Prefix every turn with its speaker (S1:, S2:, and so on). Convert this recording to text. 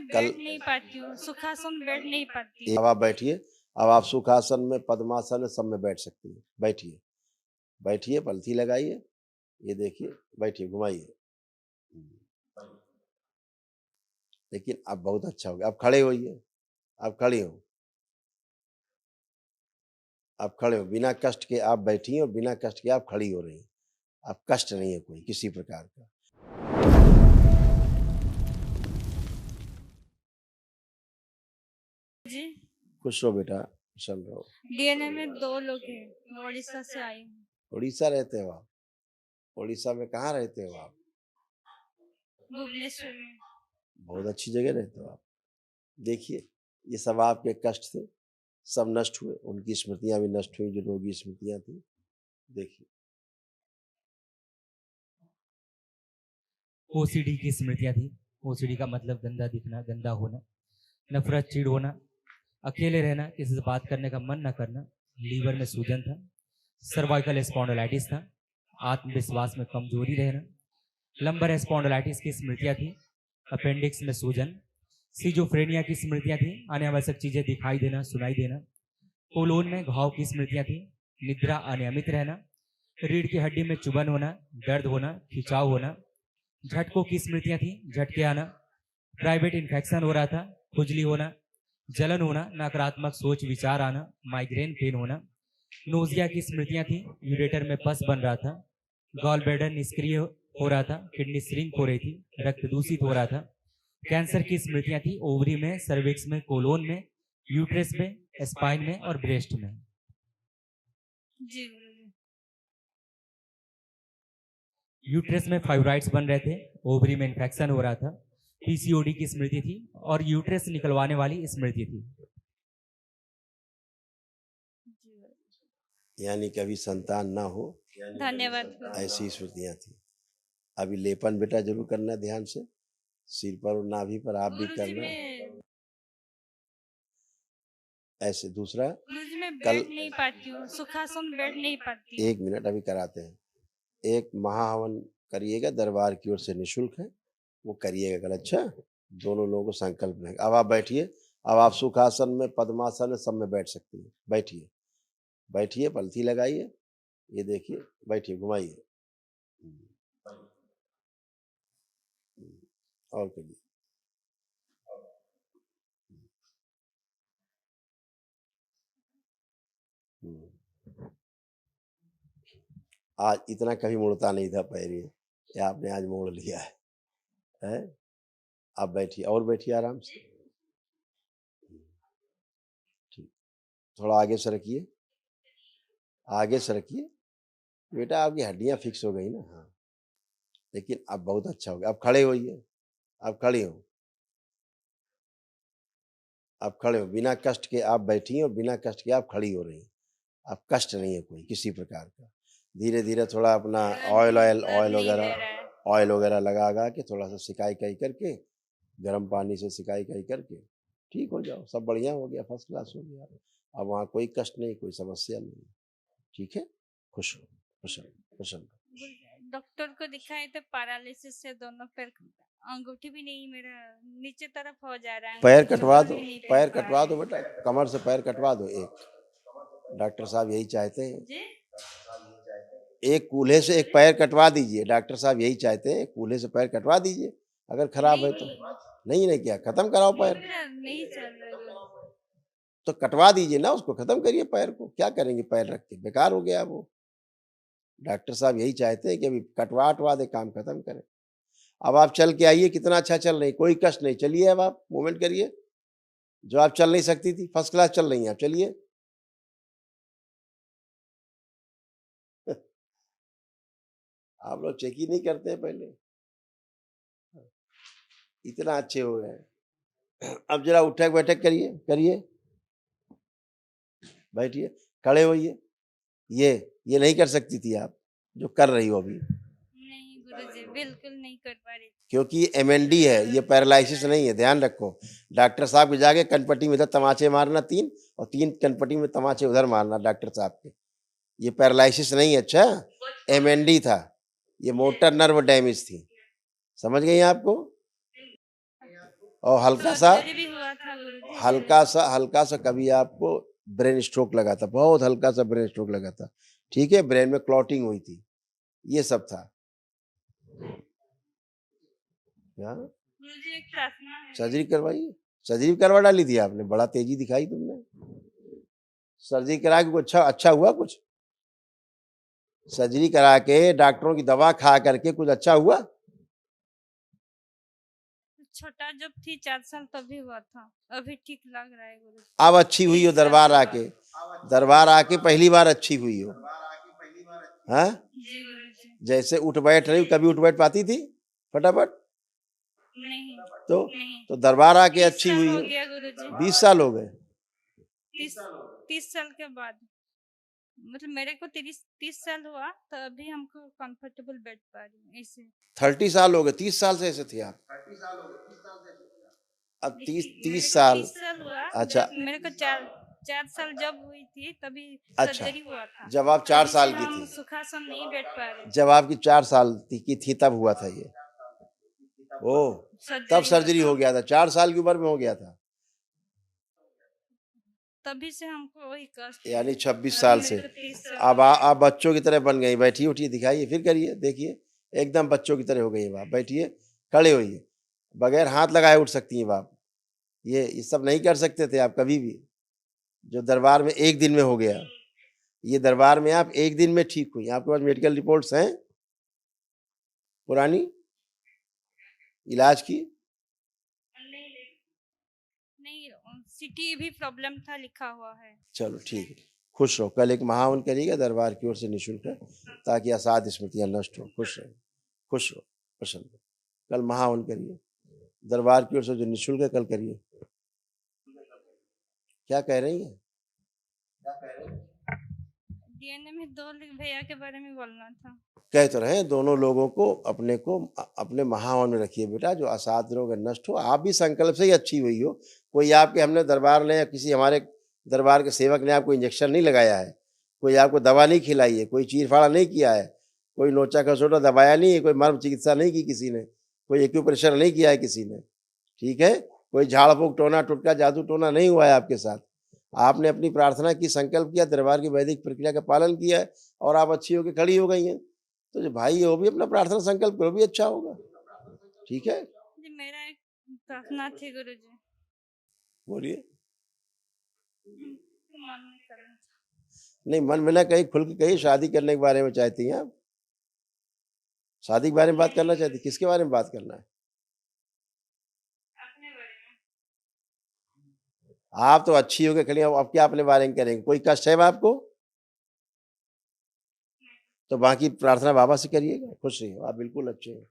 S1: में
S2: कल
S1: बैठ नहीं पाती हूँ, सुखासन बैठ नहीं पाती।
S2: अब आप बैठिए। अब आप सुखासन में, पद्मासन में, सब में बैठ सकती हैं। बैठिए, बैठिए, पलथी लगाइए, ये देखिए, बैठिए, घुमाइए। लेकिन अब बहुत अच्छा हो गया। अब खड़े होइए, अब खड़े हो, आप खड़े हो, बिना कष्ट के आप बैठी और बिना कष्ट के आप खड़ी हो रही हैं। अब कष्ट नहीं है कोई किसी प्रकार का।
S1: जी,
S2: खुश रहो बेटा, प्रसन्न रहो।
S1: डीएनए में 2 लोग हैं, मैं उड़ीसा से आई हूँ।
S2: उड़ीसा रहते हो आप? उड़ीसा में कहाँ रहते हो आप?
S1: भुवनेश्वर में।
S2: बहुत अच्छी जगह रहते हो आप। देखिए, ये सब आपके कष्ट थे, सब नष्ट हुए। उनकी स्मृतियां भी नष्ट हुई, जो रोगी स्मृतियां थी। देखिए,
S3: ओसीडी की स्मृतियां थी। ओसीडी का मतलब गंदा दिखना, गंदा होना, नफरत, चिढ़ होना, अकेले रहना, किसी से बात करने का मन न करना, लीवर में सूजन था, सर्वाइकल स्पॉन्डिलाइटिस था, आत्मविश्वास में कमजोरी रहना, लंबर स्पॉन्डिलाइटिस की स्मृतियां थी, अपेंडिक्स में सूजन, सिजोफ्रेनिया की स्मृतियां थी, अनावश्यक चीजें दिखाई देना, सुनाई देना, कोलोन में घाव की स्मृतियां थी, निद्रा अनियमित रहना, रीढ़ की हड्डी में चुभन होना, दर्द होना, खिंचाव होना, झटकों की स्मृतियां थी, झटके आना, प्राइवेट इन्फेक्शन हो रहा था, खुजली होना, जलन होना, नकारात्मक सोच विचार आना, माइग्रेन पेन होना, नोजिया की स्मृतियां थी, यूरेटर में पस बन रहा था, गॉल ब्लैडर निष्क्रिय हो रहा था, किडनी श्रिंक हो रही थी, रक्त दूषित हो रहा था, कैंसर की स्मृतियां थी, ओवरी में, सर्विक्स में, कोलोन में, यूट्रस में, स्पाइन में और ब्रेस्ट में।
S1: जी गुरुजी।
S3: यूट्रस में फाइब्राइड्स बन रहे थे, ओवरी में इन्फेक्शन हो रहा था, पीसीओडी की स्मृति थी और यूट्रस निकलवाने वाली स्मृति थी।
S2: यानी कभी संतान ना हो,
S1: धन्यवाद गुरुजी।
S2: ऐसी स्मृतियां थी। अभी लेपन बेटा जरूर करना ध्यान से, सिर पर और नाभि पर आप भी
S1: गुरुजी
S2: करना।
S1: मैं
S2: ऐसे दूसरा,
S1: गुरुजी मैं
S2: कल
S1: बैठ नहीं पाती हूँ, सुखासन बैठ नहीं पाती।
S2: 1 मिनट अभी कराते हैं। एक महाहवन करिएगा, दरबार की ओर से निःशुल्क है, वो करिएगा कल। अच्छा, दोनों लोगों को संकल्प रहेगा। अब आप बैठिए। अब आप सुखासन में, पद्मासन में, सब में बैठ सकती हैं। बैठिए, बैठिए, पलथी लगाइए, ये देखिए, बैठिए, घुमाइए। और करिए। आज इतना कभी मुड़ता नहीं था पैर, ये आपने आज मोड़ लिया है? आप बैठिए, और बैठिए आराम से। ठीक, थोड़ा आगे से रखिए, आगे से रखिए बेटा, आपकी हड्डियां फिक्स हो गई ना। हाँ, लेकिन अब बहुत अच्छा हो गया। अब खड़े होइए, अब खड़े हो, आप खड़े हो, बिना कष्ट के आप बैठी और बिना कष्ट के आप खड़ी हो रही हैं। अब कष्ट नहीं है कोई किसी प्रकार का। धीरे धीरे थोड़ा अपना ऑयल वगैरह लगा के थोड़ा सा सिकाई कई करके, गर्म पानी से सिकाई कई करके ठीक हो जाओ। सब बढ़िया हो गया, फर्स्ट क्लास हो गया। अब वहाँ कोई कष्ट नहीं, कोई समस्या नहीं। ठीक है, खुश हो, प्रसन्न।
S1: डॉक्टर को दिखाए तो पैरालिसिस से दोनों पैर, अंगूठी भी नहीं, मेरा नीचे तरफ हो जा रहा है।
S2: पैर कटवा दो, पैर कटवा दो बेटा, कमर से पैर कटवा दो। एक डॉक्टर साहब यही चाहते हैं, एक कूल्हे से एक पैर कटवा दीजिए। डॉक्टर साहब यही चाहते हैं, कूल्हे से पैर कटवा दीजिए। अगर खराब है तो नहीं क्या, खत्म कराओ पैर।
S1: नहीं चल रहा
S2: तो कटवा दीजिए ना, उसको खत्म करिए पैर को। क्या करेंगे पैर रख के, बेकार हो गया वो। डॉक्टर साहब यही चाहते हैं कि अभी कटवा दे, काम खत्म करें। अब आप चल के आइए, कितना अच्छा चल रही, कोई कष्ट नहीं। चलिए, अब आप मूवमेंट करिए। जो आप चल नहीं सकती थी, फर्स्ट क्लास चल रही हैं आप, चलिए। आप लोग चेक ही नहीं करते हैं पहले, इतना अच्छे हो गए। अब जरा उठक बैठक करिए, बैठिए, खड़े होइए। ये नहीं कर सकती थी आप, जो कर रही हो अभी।
S1: नहीं गुरुजी, बिल्कुल नहीं कर पा रही।
S2: क्योंकि ये एमएनडी है, ये पैरालिसिस नहीं है, ध्यान रखो। डॉक्टर साहब के जाके कनपट्टी में इधर तमाचे मारना 3 और 3 कनपट्टी में तमाचे उधर मारना डॉक्टर साहब के। ये पैरालिसिस नहीं है। अच्छा, एमएनडी था, ये मोटर नर्व डैमेज थी। समझ गई आपको? और हल्का सा
S1: सर्जरी भी हुआ था गुरुजी।
S2: हल्का सा कभी आपको ब्रेन स्ट्रोक लगा था, बहुत हल्का सा ब्रेन स्ट्रोक लगा था, ठीक है, ब्रेन में क्लॉटिंग हुई थी, ये सब था। हाँ,
S1: गुरुजी एक प्रार्थना है।
S2: सर्जरी करवाइए, सर्जरी करवा डाली थी आपने, बड़ा तेजी दिखाई तुमने। सर्जरी करा के कुछ अच्छा हुआ? कुछ सर्जरी करा के डॉक्टरों की दवा खा करके कुछ अच्छा हुआ?
S1: छोटा जब थी 4 साल तभी हुआ था, अभी ठीक लग रहा है गुरुजी।
S2: अब अच्छी हुई हो दरबार आके? दरबार आके पहली बार अच्छी हुई हो? हाँ,
S1: जी गुरुजी।
S2: जैसे उठ बैठ रही, कभी उठ बैठ पाती थी फटाफट?
S1: नहीं नहीं।
S2: तो दरबार आके
S1: 30
S2: अच्छी
S1: साल
S2: हुई
S1: हो
S2: हो।
S1: गया गुरुजी।
S2: 20 साल हो गए?
S1: 30 साल के बाद, मतलब मेरे को 30 साल हुआ तो अभी हमको कंफर्टेबल बैठ पा रही हूँ ऐसे।
S2: 30 साल हो गए, 30 साल से ऐसे थे आप? अब 30
S1: मेरे को
S2: साल
S1: 30 साल हुआ।
S2: अच्छा
S1: जब मेरे को 4 साल जब हुई थी तभी
S2: अच्छा,
S1: सर्जरी हुआ था।
S2: जब आप 4
S1: अभी से
S2: साल की
S1: हम
S2: थी,
S1: सुखासन नहीं बैठ पा रहे।
S2: जब आपकी 4 साल की थी तब हुआ था ये? ओ, तब सर्जरी हो गया था, 4 साल की उम्र में हो गया था,
S1: तभी से हमको वही कष्ट।
S2: यानी 26
S1: अभी
S2: साल
S1: मेरे
S2: से।
S1: को 30 साल
S2: अब आप बच्चों की तरह बन गई, बैठिए उठिए, दिखाइए, फिर करिए, देखिए एकदम बच्चों की तरह हो गई आप, बैठिए, खड़े होइए, बगैर हाथ लगाए उठ सकती हैं आप। ये सब नहीं कर सकते थे आप कभी भी, जो दरबार में एक दिन में हो गया। ये दरबार में आप एक दिन में ठीक हुई। आपके पास मेडिकल रिपोर्ट्स हैं पुरानी इलाज की?
S1: नहीं, सिटी भी प्रॉब्लम था लिखा हुआ है।
S2: चलो ठीक है, खुश रहो। कल एक महावन करिएगा दरबार की ओर से निःशुल्क, ताकि असाध स्मृतियां नष्ट हो। खुश रहो, खुश रहो, प्रसन्न रहो। कल महावन करिए दरबार की ओर से, जो निःशुल्क है, कल करिए। क्या कह रही हैं?
S1: डीएनए में 2 भैया के बारे में बोलना था।
S2: कह तो रहे हैं, दोनों लोगों को अपने महावन में रखिए बेटा, जो असाध रोग नष्ट हो। आप भी संकल्प से ही अच्छी हुई हो। कोई आपके हमने दरबार ने या किसी हमारे दरबार के सेवक ने आपको इंजेक्शन नहीं लगाया है, कोई आपको दवा नहीं खिलाई है, कोई चीरफाड़ा नहीं किया है, कोई नोचा खसोटा दबाया नहीं है, कोई मर्म चिकित्सा नहीं की किसी ने, कोई एक्यूप्रेशर नहीं किया है किसी ने, ठीक है, कोई झाड़ फूक टोना टुटका जादू टोना नहीं हुआ है आपके साथ। आपने अपनी प्रार्थना की, संकल्प किया, दरबार की वैदिक प्रक्रिया का पालन किया है, और आप अच्छी होकर खड़ी हो गई हैं। तो जो भाई है वो भी अपना प्रार्थना संकल्प करो, भी अच्छा होगा, ठीक है?
S1: जी मेरा एक प्रार्थना थी गुरुजी।
S2: बोलिए।
S1: मन में करना था।
S2: नहीं, मन में ना कहीं, खुल के कहीं। शादी करने के बारे में चाहती हैं आप? शादी के बारे में बात करना चाहती? किसके बारे में बात करना है?
S1: अपने बारे में।
S2: आप तो अच्छी होकर खड़ी, अब क्या अपने बारे में करेंगे? कोई कष्ट है आपको तो बाकी प्रार्थना बाबा से करिएगा। खुश रहिए, आप बिल्कुल अच्छे हैं।